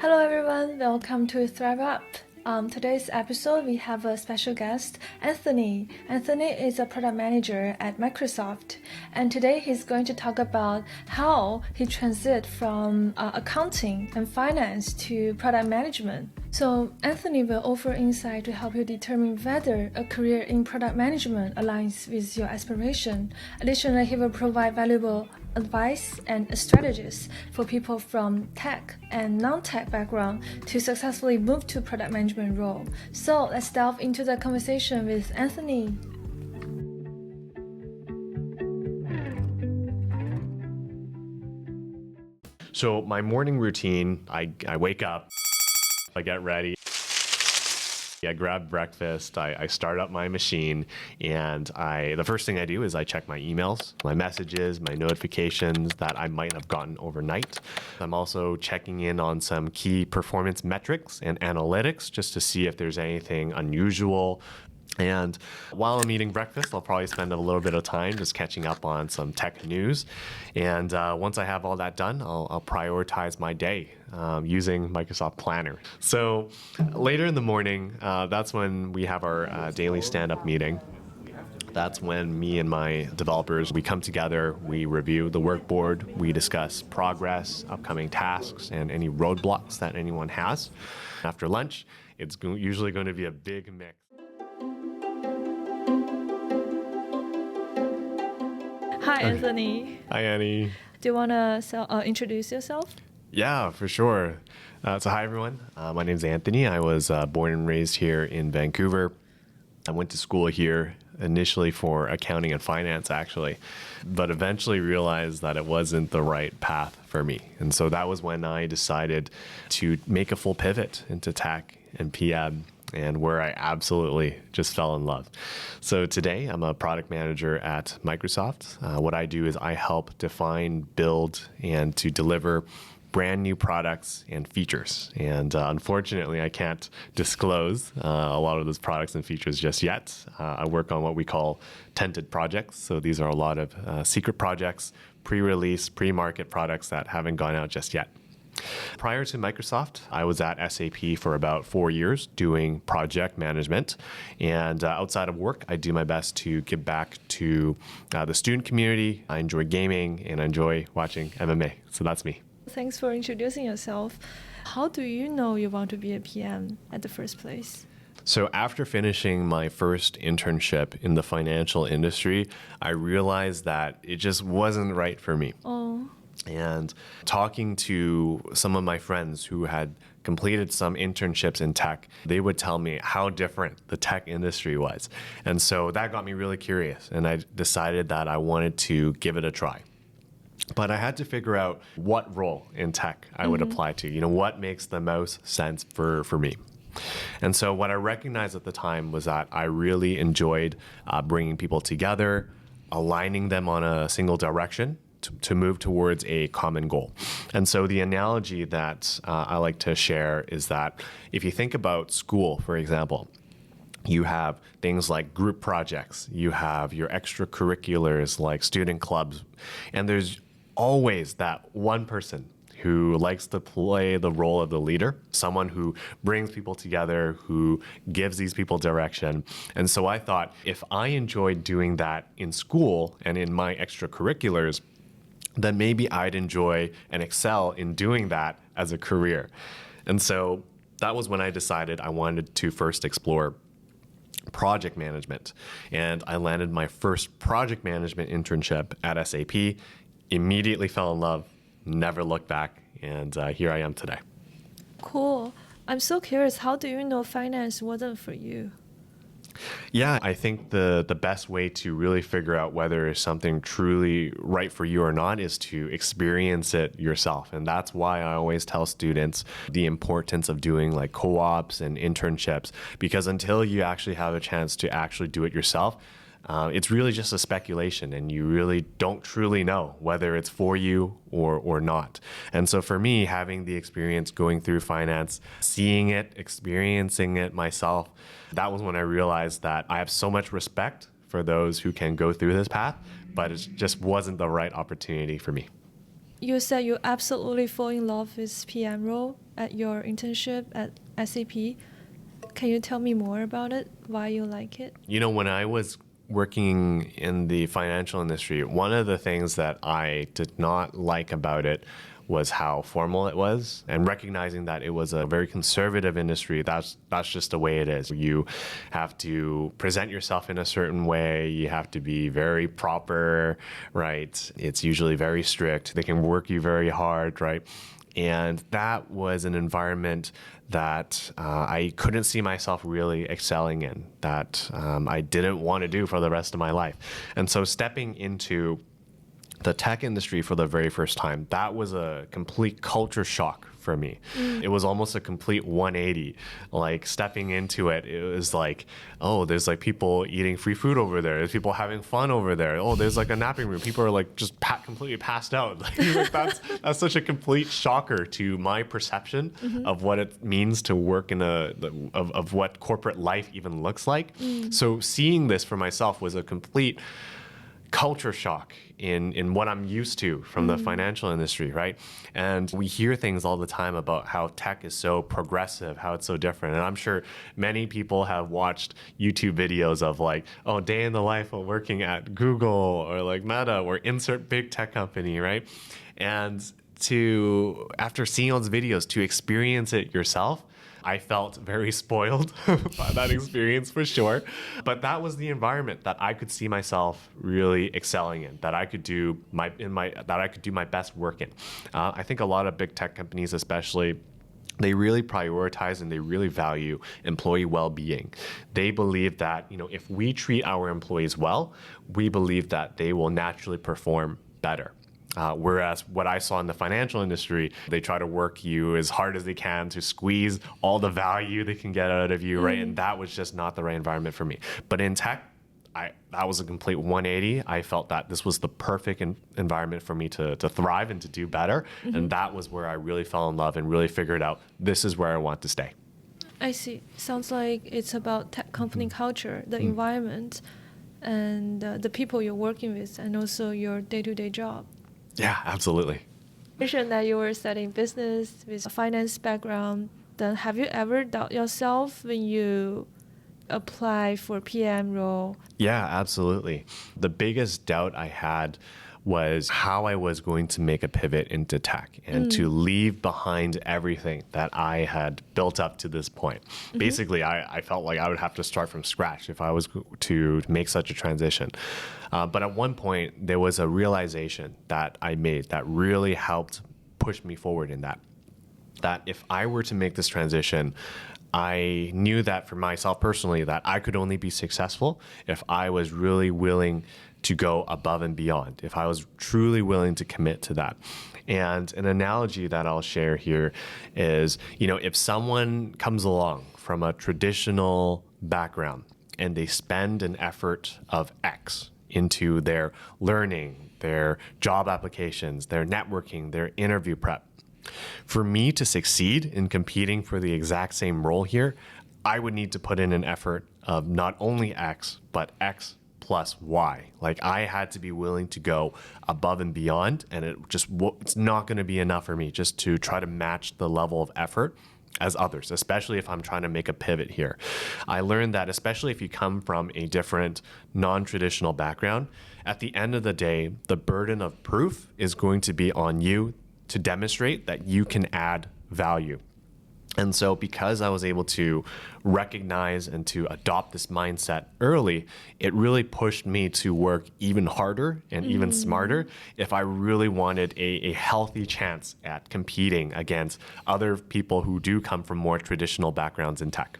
Hello everyone, welcome to Thrive Up. Today's episode we have a special guest, Anthony. Anthony is a product manager at Microsoft, and today he's going to talk about how he transited from accounting and finance to product management. So Anthony will offer insight to help you determine whether a career in product management aligns with your aspiration. Additionally, he will provide valuable advice and strategies for people from tech and non-tech background to successfully move to product management role. So let's delve into the conversation with Anthony. So my morning routine, I wake up, I get ready, I grab breakfast, I start up my machine, and the first thing I do is I check my emails, my messages, my notifications that I might have gotten overnight. I'm also checking in on some key performance metrics and analytics just to see if there's anything unusual. And while I'm eating breakfast, I'll probably spend a little bit of time just catching up on some tech news. And once I have all that done, I'll prioritize my day using Microsoft Planner. So later in the morning, that's when we have our daily stand-up meeting. That's when me and my developers, we come together, we review the workboard, we discuss progress, upcoming tasks, and any roadblocks that anyone has. After lunch, it's usually going to be a big mix. Hi, Anthony. Hi, Annie. Do you want to introduce yourself? Yeah, for sure. So hi, everyone. My name is Anthony. I was born and raised here in Vancouver. I went to school here initially for accounting and finance, actually, but eventually realized that it wasn't the right path for me. And so that was when I decided to make a full pivot into tech and PM, and where I absolutely just fell in love. So today I'm a product manager at Microsoft. What I do is I help define, build, and to deliver brand new products and features. And unfortunately, I can't disclose a lot of those products and features just yet. I work on what we call tented projects. So these are a lot of secret projects, pre-release, pre-market products that haven't gone out just yet. Prior to Microsoft, I was at SAP for about 4 years doing project management. And outside of work, I do my best to give back to the student community. I enjoy gaming and I enjoy watching MMA. So that's me. Thanks for introducing yourself. How do you know you want to be a PM at the first place? So after finishing my first internship in the financial industry, I realized that it just wasn't right for me. Oh. And talking to some of my friends who had completed some internships in tech, they would tell me how different the tech industry was. And so that got me really curious. And I decided that I wanted to give it a try. But I had to figure out what role in tech I would apply to. You know, what makes the most sense for me. And so what I recognized at the time was that I really enjoyed bringing people together, aligning them on a single direction, to move towards a common goal. And so the analogy that I like to share is that if you think about school, for example, you have things like group projects, you have your extracurriculars like student clubs, and there's always that one person who likes to play the role of the leader, someone who brings people together, who gives these people direction. And so I thought, if I enjoyed doing that in school and in my extracurriculars, then maybe I'd enjoy and excel in doing that as a career. And so that was when I decided I wanted to first explore project management. And I landed my first project management internship at SAP, immediately fell in love, never looked back, and here I am today. Cool. I'm so curious, how do you know finance wasn't for you? Yeah, I think the best way to really figure out whether something truly right for you or not is to experience it yourself. And that's why I always tell students the importance of doing like co-ops and internships, because until you actually have a chance to actually do it yourself, it's really just a speculation, and you really don't truly know whether it's for you or not. And so for me, having the experience going through finance, seeing it, experiencing it myself, that was when I realized that I have so much respect for those who can go through this path, but it just wasn't the right opportunity for me. you said you absolutely fall in love with PM role at your internship at SAP. Can you tell me more about it? Why you like it? When I was working in the financial industry, one of the things that I did not like about it was how formal it was, and recognizing that it was a very conservative industry. That's just the way it is. You have to present yourself in a certain way. You have to be very proper, right? It's usually very strict. They can work you very hard, right? And that was an environment that I couldn't see myself really excelling in, that I didn't want to do for the rest of my life. And so stepping into the tech industry for the very first time, that was a complete culture shock for me. It was almost a complete 180. Like stepping into it, it was like, oh, there's like people eating free food over there. There's people having fun over there. Oh, there's like a napping room. People are like just completely passed out. Like that's such a complete shocker to my perception of what it means to work in of what corporate life even looks like. So seeing this for myself was a complete culture shock in what I'm used to from the financial industry, right? And we hear things all the time about how tech is so progressive, how it's so different. And I'm sure many people have watched YouTube videos of like, oh, day in the life of working at Google or like Meta or insert big tech company, right? And after seeing all those videos, to experience it yourself, I felt very spoiled by that experience for sure. But that was the environment that I could see myself really excelling in, that I could do my best work in. I think a lot of big tech companies, especially, they really prioritize and they really value employee well-being. They believe that, if we treat our employees well, we believe that they will naturally perform better. Whereas what I saw in the financial industry, they try to work you as hard as they can to squeeze all the value they can get out of you, right? And that was just not the right environment for me. But in tech, that was a complete 180. I felt that this was the perfect environment for me to thrive and to do better. And that was where I really fell in love and really figured out this is where I want to stay. I see. Sounds like it's about tech company culture, the environment, and the people you're working with, and also your day-to-day job. Yeah, absolutely. You mentioned that you were studying business with a finance background. Then have you ever doubt yourself when you apply for PM role? Yeah, absolutely. The biggest doubt I had was how I was going to make a pivot into tech and to leave behind everything that I had built up to this point. Basically, I felt like I would have to start from scratch if I was to make such a transition. But at one point, there was a realization that I made that really helped push me forward in that if I were to make this transition, I knew that for myself personally, that I could only be successful if I was really willing to go above and beyond, if I was truly willing to commit to that. And an analogy that I'll share here is, if someone comes along from a traditional background and they spend an effort of X into their learning, their job applications, their networking, their interview prep, for me to succeed in competing for the exact same role here, I would need to put in an effort of not only X, but X plus Y. Like I had to be willing to go above and beyond, and it's not going to be enough for me just to try to match the level of effort as others, especially if I'm trying to make a pivot here. I learned that especially if you come from a different non-traditional background, at the end of the day, the burden of proof is going to be on you to demonstrate that you can add value. And so because I was able to recognize and to adopt this mindset early, it really pushed me to work even harder and even smarter if I really wanted a healthy chance at competing against other people who do come from more traditional backgrounds in tech.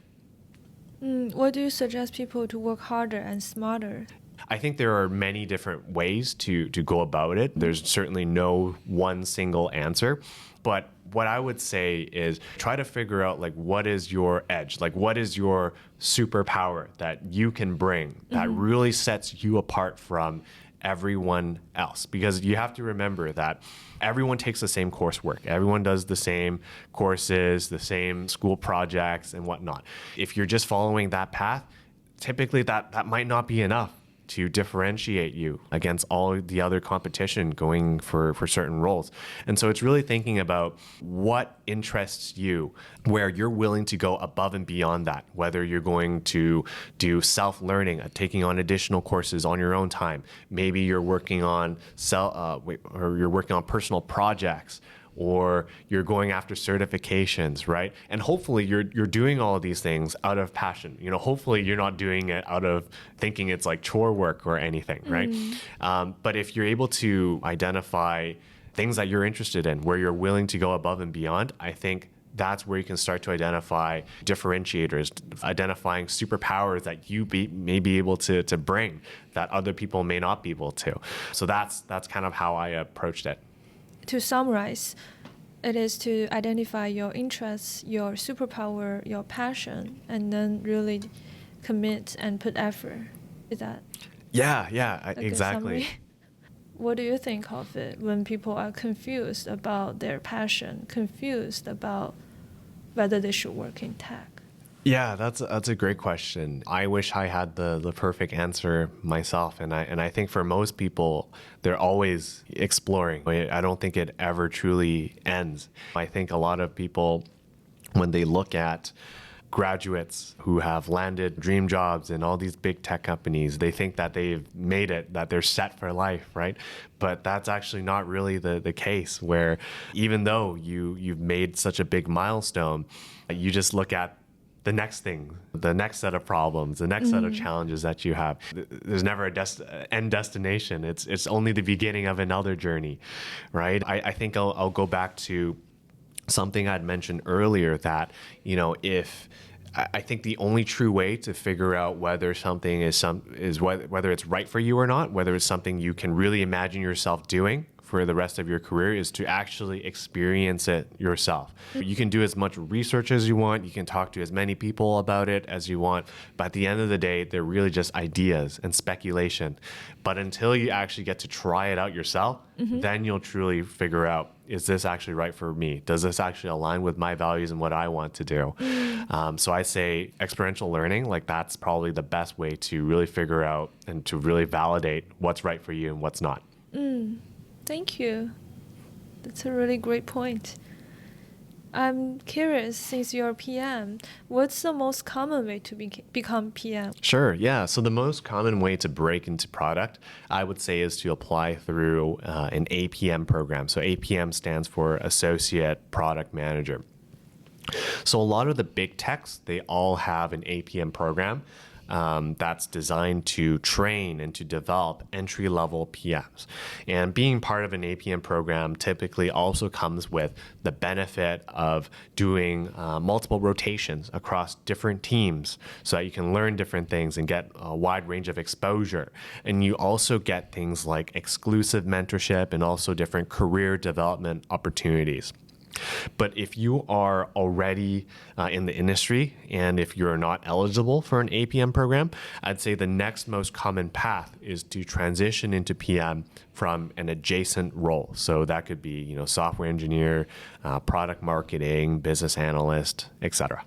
What do you suggest people to work harder and smarter? I think there are many different ways to go about it. There's certainly no one single answer. But what I would say is try to figure out like what is your edge, like what is your superpower that you can bring that really sets you apart from everyone else. Because you have to remember that everyone takes the same coursework. Everyone does the same courses, the same school projects and whatnot. If you're just following that path, typically that might not be enough to differentiate you against all the other competition going for certain roles. And so it's really thinking about what interests you, where you're willing to go above and beyond that, whether you're going to do self-learning, taking on additional courses on your own time. Maybe you're working on or you're working on personal projects, or you're going after certifications, right? And hopefully you're doing all of these things out of passion. Hopefully you're not doing it out of thinking it's like chore work or anything, right? But if you're able to identify things that you're interested in, where you're willing to go above and beyond, I think that's where you can start to identify differentiators, identifying superpowers that you may be able to bring that other people may not be able to. So that's kind of how I approached it. To summarize, it is to identify your interests, your superpower, your passion, and then really commit and put effort. Is that? Yeah, exactly. What do you think of it when people are confused about their passion, confused about whether they should work in tech? Yeah, that's a great question. I wish I had the perfect answer myself, and I think for most people, they're always exploring. I don't think it ever truly ends. I think a lot of people, when they look at graduates who have landed dream jobs in all these big tech companies, they think that they've made it, that they're set for life, right? But that's actually not really the case, where even though you've made such a big milestone, you just look at the next thing, the next set of problems, the next set of challenges that you have. There's never a end destination. It's only the beginning of another journey, right? I think I'll go back to something I'd mentioned earlier, that, if I think the only true way to figure out whether something is whether it's right for you or not, whether it's something you can really imagine yourself doing for the rest of your career, is to actually experience it yourself. You can do as much research as you want, you can talk to as many people about it as you want, but at the end of the day, they're really just ideas and speculation. But until you actually get to try it out yourself, then you'll truly figure out, is this actually right for me? Does this actually align with my values and what I want to do? So I say experiential learning, like that's probably the best way to really figure out and to really validate what's right for you and what's not. Thank you. That's a really great point. I'm curious, since you're a PM, what's the most common way to become PM? Sure, yeah. So the most common way to break into product, I would say, is to apply through an APM program. So APM stands for Associate Product Manager. So a lot of the big techs, they all have an APM program that's designed to train and to develop entry-level PMs. And being part of an APM program typically also comes with the benefit of doing multiple rotations across different teams so that you can learn different things and get a wide range of exposure. And you also get things like exclusive mentorship and also different career development opportunities. But if you are already in the industry and if you're not eligible for an APM program, I'd say the next most common path is to transition into PM from an adjacent role. So that could be, software engineer, product marketing, business analyst, etc.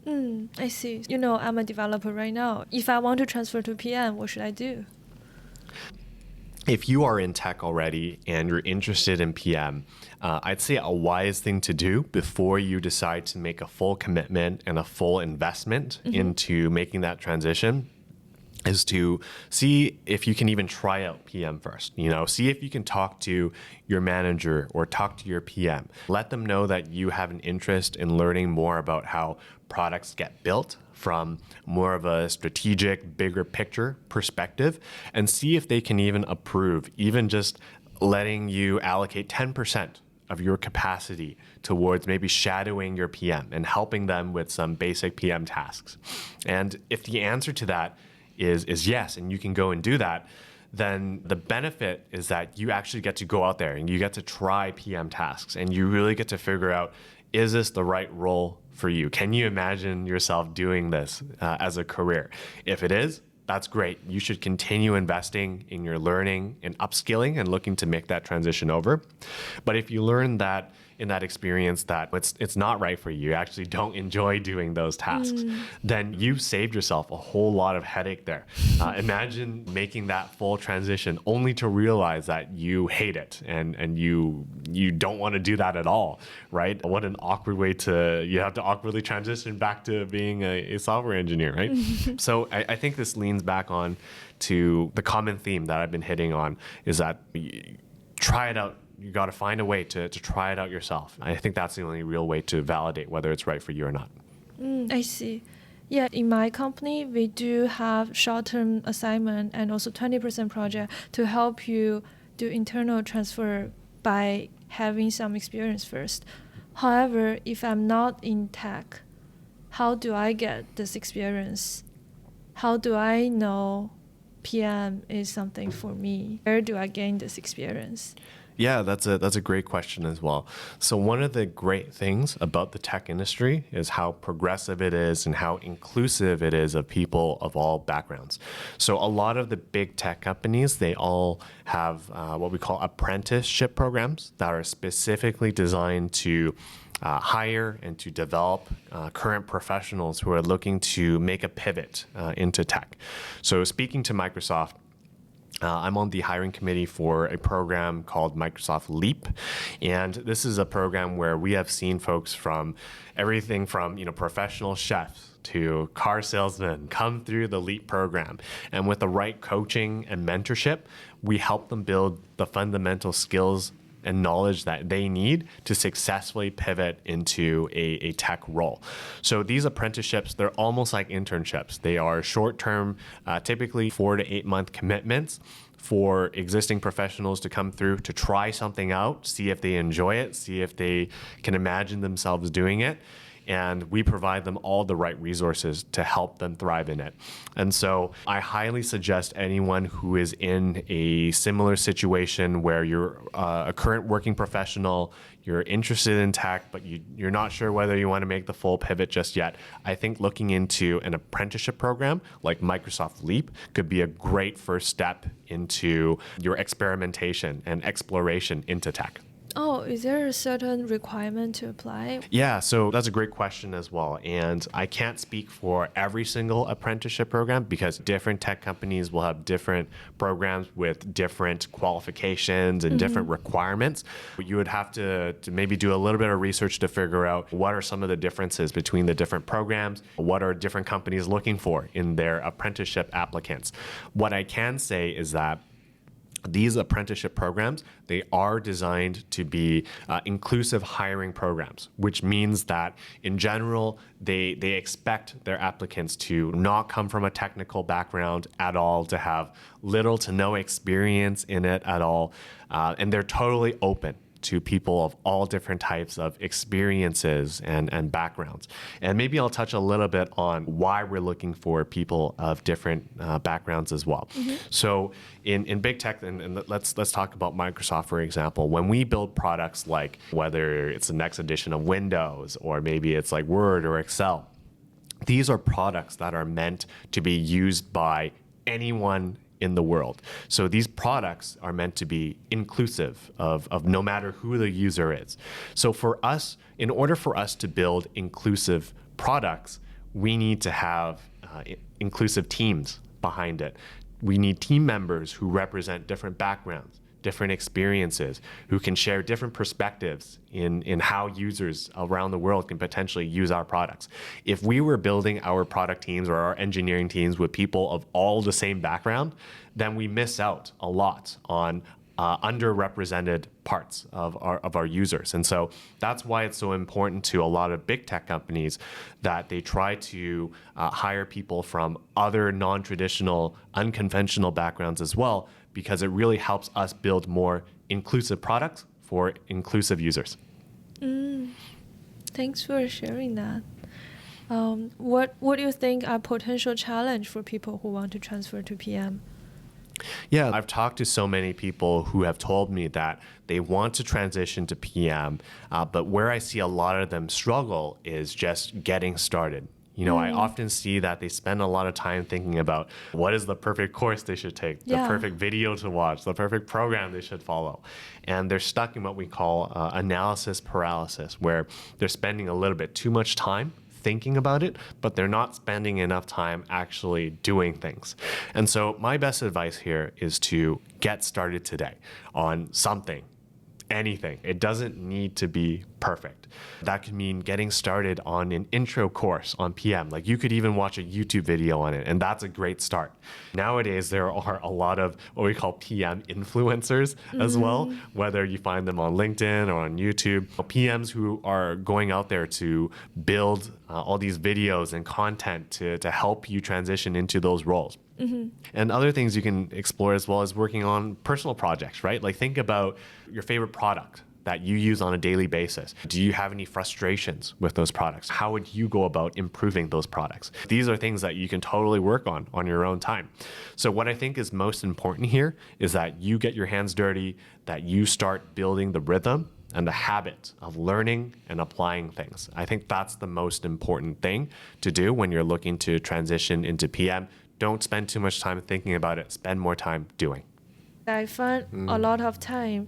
I see. I'm a developer right now. If I want to transfer to PM, what should I do? If you are in tech already and you're interested in PM, I'd say a wise thing to do before you decide to make a full commitment and a full investment into making that transition is to see if you can even try out PM first. See if you can talk to your manager or talk to your PM. Let them know that you have an interest in learning more about how products get built from more of a strategic, bigger picture perspective, and see if they can even approve, even just letting you allocate 10% of your capacity towards maybe shadowing your PM and helping them with some basic PM tasks. And if the answer to that is yes, and you can go and do that, then the benefit is that you actually get to go out there and you get to try PM tasks and you really get to figure out, is this the right role for you? Can you imagine yourself doing this as a career? If it is, that's great. You should continue investing in your learning and upskilling and looking to make that transition over. But if you learn that in that experience that it's not right for you, you actually don't enjoy doing those tasks, then you've saved yourself a whole lot of headache there. Imagine making that full transition only to realize that you hate it and you don't want to do that at all, right? What an awkward way you have to awkwardly transition back to being a software engineer, right? So I think this leans back on to the common theme that I've been hitting on, is that try it out. You got to find a way to try it out yourself. I think that's the only real way to validate whether it's right for you or not. I see. Yeah, in my company, we do have short-term assignment and also 20% project to help you do internal transfer by having some experience first. However, if I'm not in tech, how do I get this experience? How do I know PM is something for me? Where do I gain this experience? Yeah, that's a great question as well. So one of the great things about the tech industry is how progressive it is and how inclusive it is of people of all backgrounds. So a lot of the big tech companies, they all have what we call apprenticeship programs that are specifically designed to hire and to develop current professionals who are looking to make a pivot into tech. So speaking to Microsoft, I'm on the hiring committee for a program called Microsoft Leap, and this is a program where we have seen folks from everything from professional chefs to car salesmen come through the Leap program, and with the right coaching and mentorship, we help them build the fundamental skills and knowledge that they need to successfully pivot into a tech role. So these apprenticeships, they're almost like internships. They are short-term, typically 4 to 8 month commitments for existing professionals to come through to try something out, see if they enjoy it, see if they can imagine themselves doing it. And we provide them all the right resources to help them thrive in it. And so I highly suggest anyone who is in a similar situation where you're a current working professional, you're interested in tech, but you're not sure whether you want to make the full pivot just yet, I think looking into an apprenticeship program like Microsoft Leap could be a great first step into your experimentation and exploration into tech. Oh, is there a certain requirement to apply? Yeah, so that's a great question as well. And I can't speak for every single apprenticeship program because different tech companies will have different programs with different qualifications and different requirements. You would have to maybe do a little bit of research to figure out what are some of the differences between the different programs, what are different companies looking for in their apprenticeship applicants. What I can say is that these apprenticeship programs, they are designed to be inclusive hiring programs, which means that in general, they expect their applicants to not come from a technical background at all, to have little to no experience in it at all. And they're totally open to people of all different types of experiences and backgrounds. And maybe I'll touch a little bit on why we're looking for people of different backgrounds as well. So in big tech, and let's talk about Microsoft, for example. When we build products like whether it's the next edition of Windows or maybe it's like Word or Excel, these are products that are meant to be used by anyone in the world. So these products are meant to be inclusive of no matter who the user is. So for us, in order for us to build inclusive products, we need to have inclusive teams behind it. We need team members who represent different backgrounds, different experiences, who can share different perspectives in how users around the world can potentially use our products. If we were building our product teams or our engineering teams with people of all the same background, then we miss out a lot on underrepresented parts of our users. And so that's why it's so important to a lot of big tech companies that they try to hire people from other non-traditional, unconventional backgrounds as well, because it really helps us build more inclusive products for inclusive users. Thanks for sharing that. What do you think are potential challenge for people who want to transfer to PM? Yeah, I've talked to so many people who have told me that they want to transition to PM, but where I see a lot of them struggle is just getting started. I often see that they spend a lot of time thinking about what is the perfect course they should take, the perfect video to watch, the perfect program they should follow. And they're stuck in what we call analysis paralysis, where they're spending a little bit too much time thinking about it, but they're not spending enough time actually doing things. And so my best advice here is to get started today on something. Anything. It doesn't need to be perfect. That could mean getting started on an intro course on PM. Like you could even watch a YouTube video on it, and that's a great start. Nowadays, there are a lot of what we call PM influencers as well, whether you find them on LinkedIn or on YouTube. PMs who are going out there to build all these videos and content to help you transition into those roles. And other things you can explore as well as working on personal projects, right? Like think about your favorite product that you use on a daily basis. Do you have any frustrations with those products? How would you go about improving those products? These are things that you can totally work on your own time. So what I think is most important here is that you get your hands dirty, that you start building the rhythm and the habit of learning and applying things. I think that's the most important thing to do when you're looking to transition into PM. Don't spend too much time thinking about it. Spend more time doing. I find a lot of time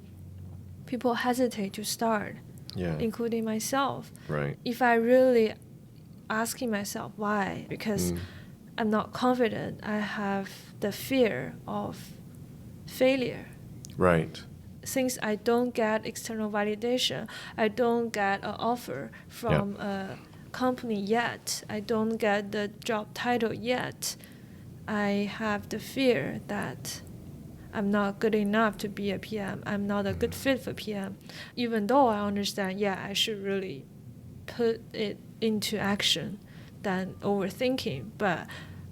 people hesitate to start, including myself. Right. If I really asking myself why, because I'm not confident, I have the fear of failure. Right. Since I don't get external validation, I don't get an offer from a company yet, I don't get the job title yet, I have the fear that I'm not good enough to be a PM. I'm not a good fit for PM. Even though I understand, I should really put it into action than overthinking. But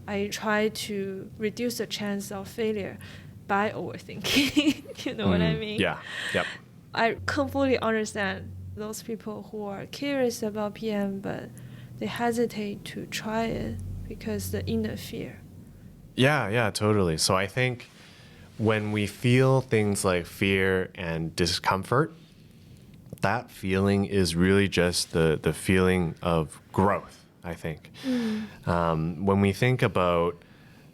I try to reduce the chance of failure by overthinking. You know what I mean? Yeah. Yep. I completely understand those people who are curious about PM, but they hesitate to try it because the inner fear. Yeah, totally. So I think when we feel things like fear and discomfort, that feeling is really just the feeling of growth, I think. When we think about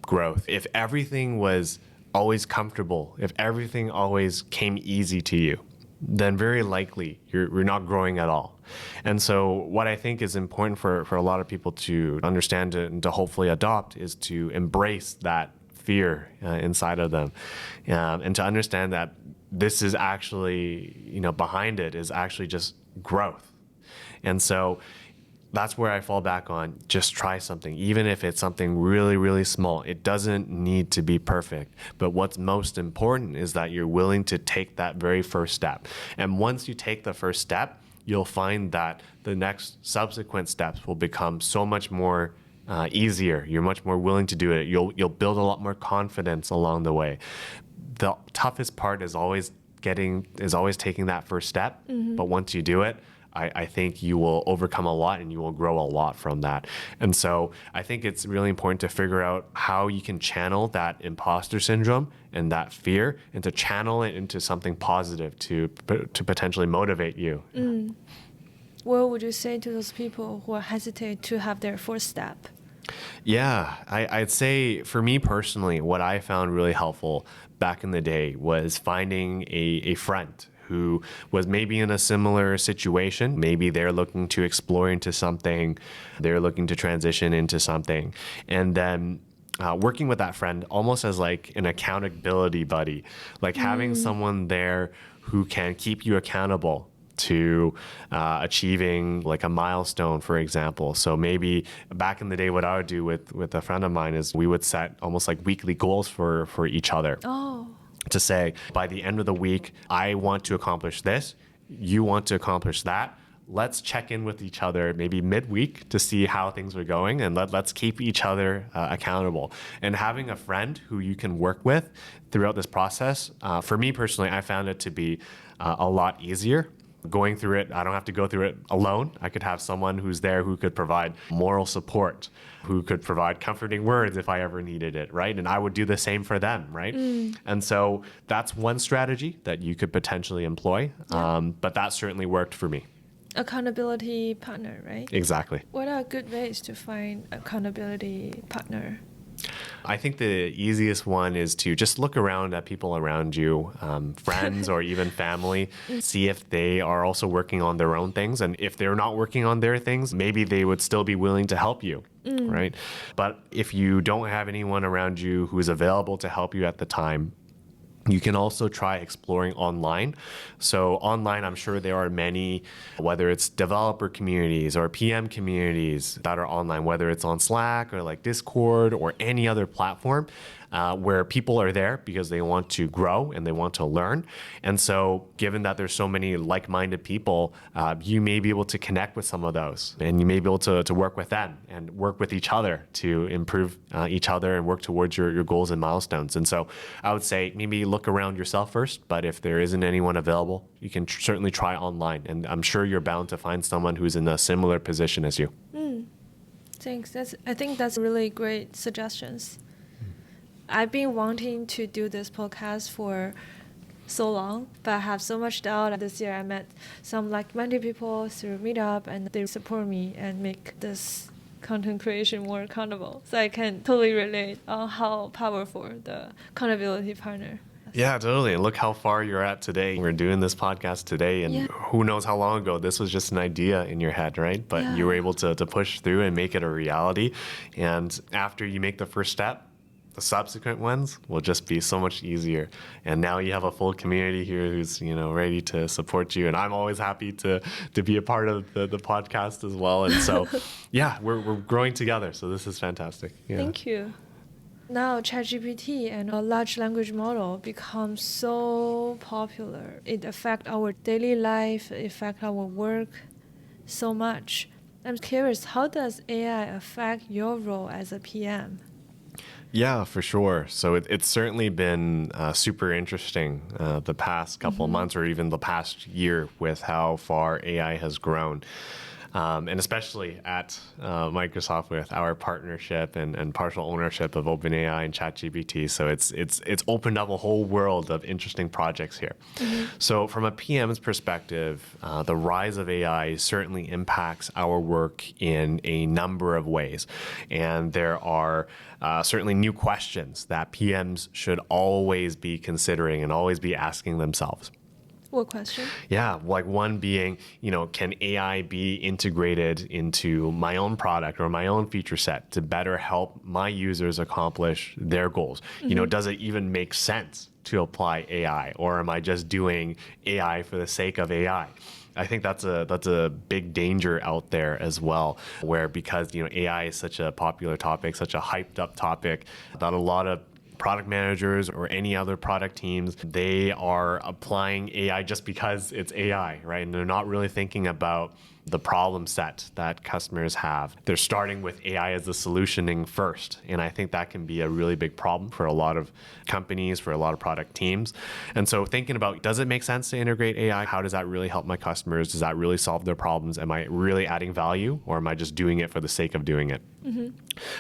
growth, if everything was always comfortable, if everything always came easy to you, then very likely you're not growing at all. And so what I think is important for a lot of people to understand and to hopefully adopt is to embrace that fear inside of them, and to understand that this is actually, behind it is actually just growth. And so that's where I fall back on, just try something, even if it's something really, really small. It doesn't need to be perfect. But what's most important is that you're willing to take that very first step. And once you take the first step, you'll find that the next subsequent steps will become so much more easier. You're much more willing to do it. You'll build a lot more confidence along the way. The toughest part is always taking that first step. But once you do it, I think you will overcome a lot and you will grow a lot from that. And so I think it's really important to figure out how you can channel that imposter syndrome and that fear and to channel it into something positive to potentially motivate you. What would you say to those people who are hesitate to have their first step? Yeah, I'd say for me personally, what I found really helpful back in the day was finding a friend who was maybe in a similar situation. Maybe they're looking to explore into something, they're looking to transition into something. And then working with that friend almost as like an accountability buddy, like having someone there who can keep you accountable to achieving like a milestone, for example. So maybe back in the day, what I would do with a friend of mine is we would set almost like weekly goals for each other. To say, by the end of the week, I want to accomplish this, you want to accomplish that. Let's check in with each other maybe midweek to see how things are going, and let's keep each other accountable. And having a friend who you can work with throughout this process, for me personally, I found it to be a lot easier. Going through it, I don't have to go through it alone. I could have someone who's there who could provide moral support, who could provide comforting words if I ever needed it, right? And I would do the same for them, right? And so that's one strategy that you could potentially employ, but that certainly worked for me. accountability partner, right? Exactly. What are good ways to find accountability partner? I think the easiest one is to just look around at people around you, friends or even family, see if they are also working on their own things. And if they're not working on their things, maybe they would still be willing to help you, right? But if you don't have anyone around you who is available to help you at the time, you can also try exploring online. So online, I'm sure there are many, whether it's developer communities or PM communities that are online, whether it's on Slack or like Discord or any other platform, where people are there because they want to grow and they want to learn. And so given that there's so many like-minded people, you may be able to connect with some of those, and you may be able to work with them and work with each other to improve each other and work towards your goals and milestones. And so I would say maybe look around yourself first, but if there isn't anyone available, you can certainly try online. And I'm sure you're bound to find someone who's in a similar position as you. Thanks. I think that's really great suggestions. I've been wanting to do this podcast for so long, but I have so much doubt. This year I met some like-minded people through Meetup, and they support me and make this content creation more accountable. So I can totally relate on how powerful the accountability partner. Yeah, totally. And look how far you're at today. We're doing this podcast today, and who knows how long ago this was just an idea in your head, right? But you were able to push through and make it a reality. And after you make the first step, the subsequent ones will just be so much easier. And now you have a full community here who's, ready to support you. And I'm always happy to be a part of the podcast as well. And so, we're growing together. So this is fantastic. Yeah. Thank you. Now ChatGPT and a large language model become so popular. It affects our daily life, it affects our work so much. I'm curious, how does AI affect your role as a PM? Yeah, for sure. So it's certainly been super interesting the past couple of months or even the past year with how far AI has grown. And especially at Microsoft with our partnership and partial ownership of OpenAI and ChatGPT. So it's opened up a whole world of interesting projects here. So from a PM's perspective, the rise of AI certainly impacts our work in a number of ways. And there are certainly new questions that PMs should always be considering and always be asking themselves. What question? Yeah, like one being, can AI be integrated into my own product or my own feature set to better help my users accomplish their goals? Does it even make sense to apply AI, or am I just doing AI for the sake of AI? I think that's a big danger out there as well, where because AI is such a popular topic, such a hyped up topic, that a lot of product managers or any other product teams, they are applying AI just because it's AI, right? And they're not really thinking about the problem set that customers have. They're starting with AI as the solutioning first. And I think that can be a really big problem for a lot of companies, for a lot of product teams. And so thinking about, does it make sense to integrate AI? How does that really help my customers? Does that really solve their problems? Am I really adding value, or am I just doing it for the sake of doing it?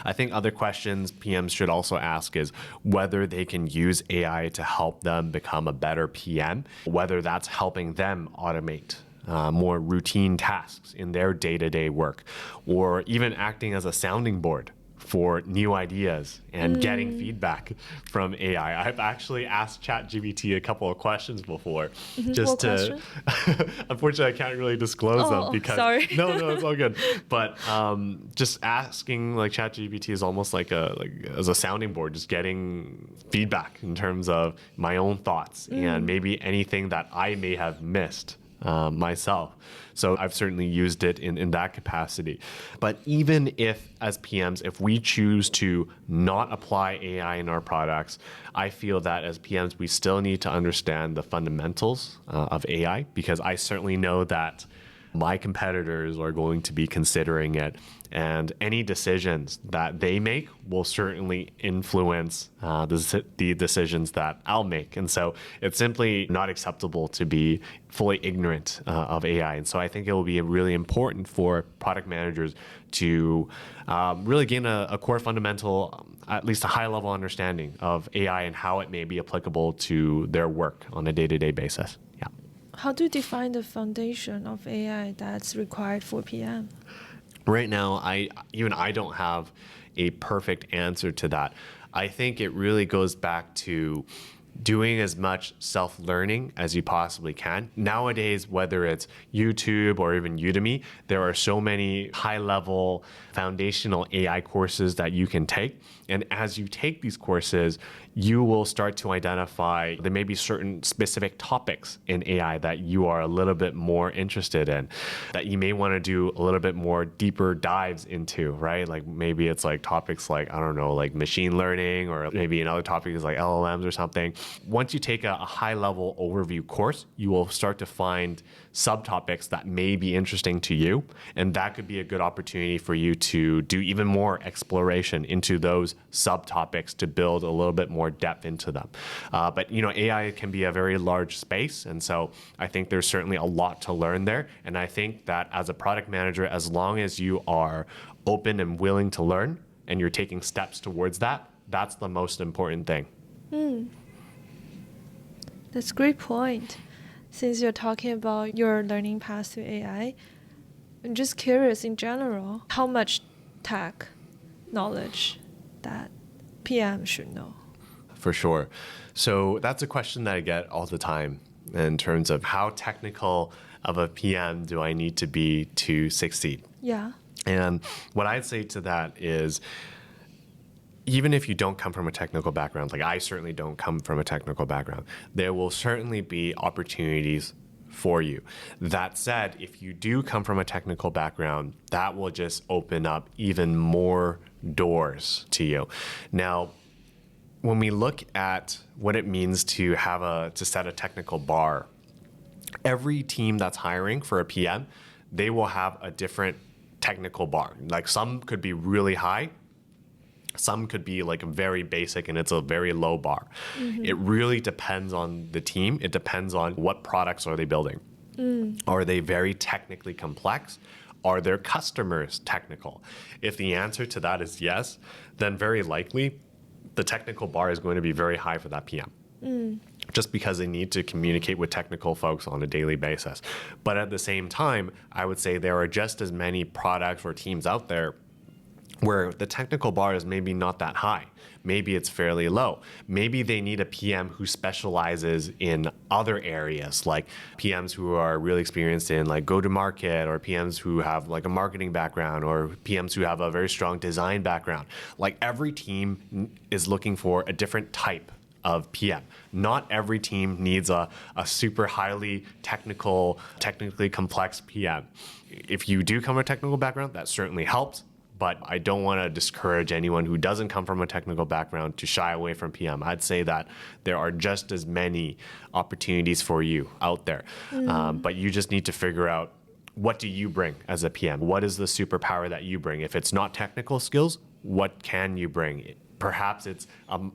I think other questions PMs should also ask is whether they can use AI to help them become a better PM, whether that's helping them automate more routine tasks in their day-to-day work, or even acting as a sounding board for new ideas and getting feedback from AI. I've actually asked ChatGPT a couple of questions before, just to. Unfortunately, I can't really disclose them because. Sorry. No, it's all good. But just asking like ChatGPT is almost like as a sounding board, just getting feedback in terms of my own thoughts and maybe anything that I may have missed myself. So I've certainly used it in that capacity. But even if, as PMs, if we choose to not apply AI in our products, I feel that as PMs, we still need to understand the fundamentals of AI, because I certainly know that my competitors are going to be considering it, and any decisions that they make will certainly influence the decisions that I'll make. And so it's simply not acceptable to be fully ignorant of AI. And so I think it will be really important for product managers to really gain a core fundamental, at least a high level understanding of AI and how it may be applicable to their work on a day-to-day basis. Yeah. How do you define the foundation of AI that's required for PM? Right now, I don't have a perfect answer to that. I think it really goes back to doing as much self-learning as you possibly can. Nowadays, whether it's YouTube or even Udemy, there are so many high-level foundational AI courses that you can take. And as you take these courses, you will start to identify there may be certain specific topics in AI that you are a little bit more interested in, that you may want to do a little bit more deeper dives into, right? Like maybe it's like topics like, I don't know, like machine learning, or maybe another topic is like LLMs or something. Once you take a high level overview course, you will start to find subtopics that may be interesting to you. And that could be a good opportunity for you to do even more exploration into those subtopics to build a little bit more depth into them. But AI can be a very large space. And so I think there's certainly a lot to learn there. And I think that as a product manager, as long as you are open and willing to learn and you're taking steps towards that, that's the most important thing. That's a great point. Since you're talking about your learning path to AI, I'm just curious in general, how much tech knowledge that PM should know? For sure. So that's a question that I get all the time in terms of how technical of a PM do I need to be to succeed? Yeah. And what I'd say to that is, even if you don't come from a technical background, like I certainly don't come from a technical background, there will certainly be opportunities for you. That said, if you do come from a technical background, that will just open up even more doors to you. Now, when we look at what it means to set a technical bar, every team that's hiring for a PM, they will have a different technical bar. Like some could be really high, some could be like very basic and it's a very low bar. It really depends on the team. It depends on what products are they building. Are they very technically complex? Are their customers technical? If the answer to that is yes, then very likely the technical bar is going to be very high for that PM. Just because they need to communicate with technical folks on a daily basis. But at the same time, I would say there are just as many products or teams out there where the technical bar is maybe not that high. Maybe it's fairly low. Maybe they need a PM who specializes in other areas, like PMs who are really experienced in like go-to-market, or PMs who have like a marketing background, or PMs who have a very strong design background. Like every team is looking for a different type of PM. Not every team needs a super highly technically complex PM. If you do come from a technical background, that certainly helps. But I don't want to discourage anyone who doesn't come from a technical background to shy away from PM. I'd say that there are just as many opportunities for you out there. But you just need to figure out, what do you bring as a PM? What is the superpower that you bring? If it's not technical skills, what can you bring? Perhaps it's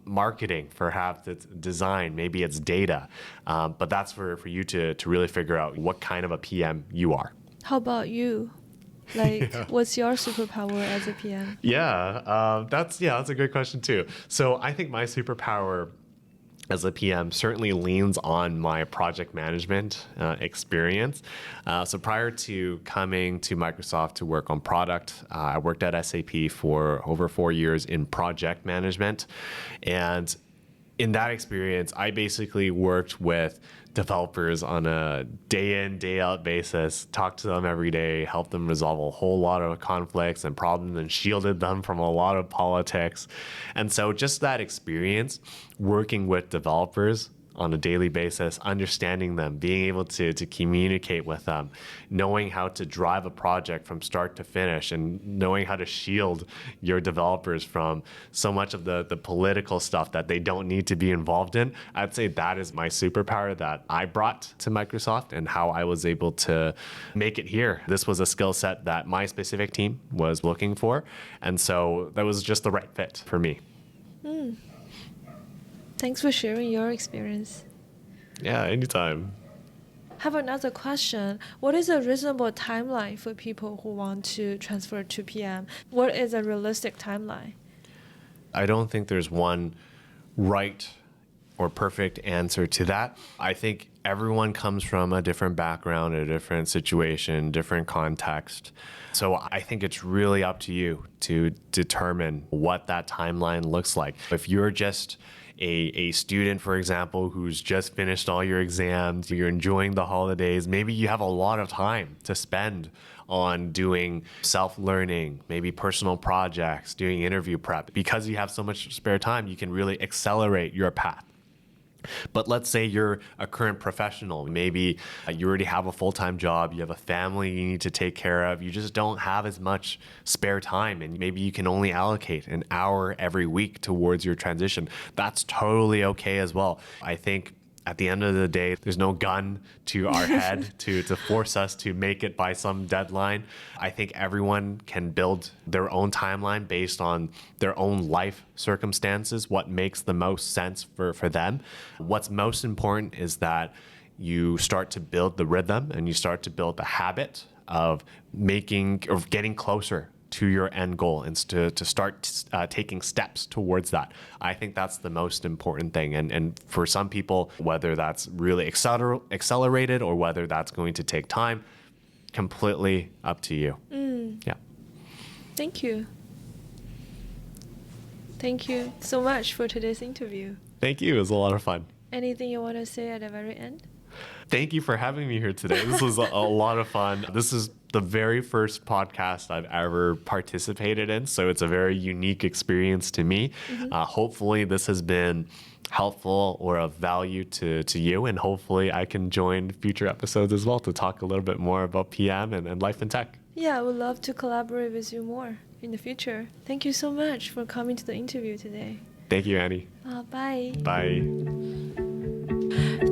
marketing, perhaps it's design, maybe it's data. But that's for you to really figure out what kind of a PM you are. How about you? Like, what's your superpower as a PM? That's a good question too. So I think my superpower as a PM certainly leans on my project management experience. So prior to coming to Microsoft to work on product, I worked at SAP for over 4 years in project management. And in that experience, I basically worked with developers on a day in, day out basis, talked to them every day, helped them resolve a whole lot of conflicts and problems, and shielded them from a lot of politics. And so just that experience working with developers on a daily basis, understanding them, being able to communicate with them, knowing how to drive a project from start to finish, and knowing how to shield your developers from so much of the political stuff that they don't need to be involved in. I'd say that is my superpower that I brought to Microsoft and how I was able to make it here. This was a skill set that my specific team was looking for. And so that was just the right fit for me. Thanks for sharing your experience. Yeah, anytime. Have another question. What is a reasonable timeline for people who want to transfer to PM? What is a realistic timeline? I don't think there's one right or perfect answer to that. I think everyone comes from a different background, a different situation, different context. So I think it's really up to you to determine what that timeline looks like. If you're just a student, for example, who's just finished all your exams, you're enjoying the holidays, maybe you have a lot of time to spend on doing self-learning, maybe personal projects, doing interview prep. Because you have so much spare time, you can really accelerate your path. But let's say you're a current professional. Maybe you already have a full-time job, you have a family you need to take care of, you just don't have as much spare time, and maybe you can only allocate an hour every week towards your transition. That's totally okay as well. I think at the end of the day, there's no gun to our head to force us to make it by some deadline. I think everyone can build their own timeline based on their own life circumstances, what makes the most sense for them. What's most important is that you start to build the rhythm and you start to build the habit of getting closer to your end goal and to start taking steps towards that. I think that's the most important thing. And for some people, whether that's really accelerated or whether that's going to take time, completely up to you. Yeah. Thank you. Thank you so much for today's interview. Thank you. It was a lot of fun. Anything you want to say at the very end? Thank you for having me here today. This was a lot of fun. This is the very first podcast I've ever participated in, so it's a very unique experience to me. Hopefully this has been helpful or of value to you, and hopefully I can join future episodes as well to talk a little bit more about PM and life in tech. Yeah, I would love to collaborate with you more in the future. Thank you so much for coming to the interview today. Thank you, Annie. Bye. Bye.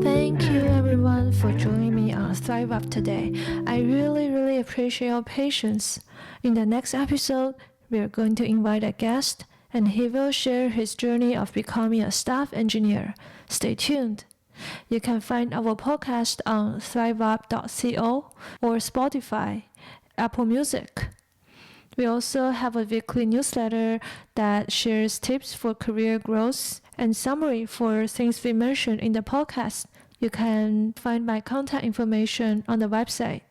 Thank you everyone for joining me on Thrive Up today. I really appreciate your patience. In the next episode, we are going to invite a guest and he will share his journey of becoming a staff engineer. Stay tuned. You can find our podcast on thriveup.co or Spotify, Apple Music. We also have a weekly newsletter that shares tips for career growth and summary for things we mentioned in the podcast. You can find my contact information on the website.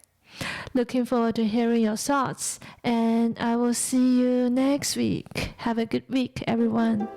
Looking forward to hearing your thoughts, and I will see you next week. Have a good week, everyone.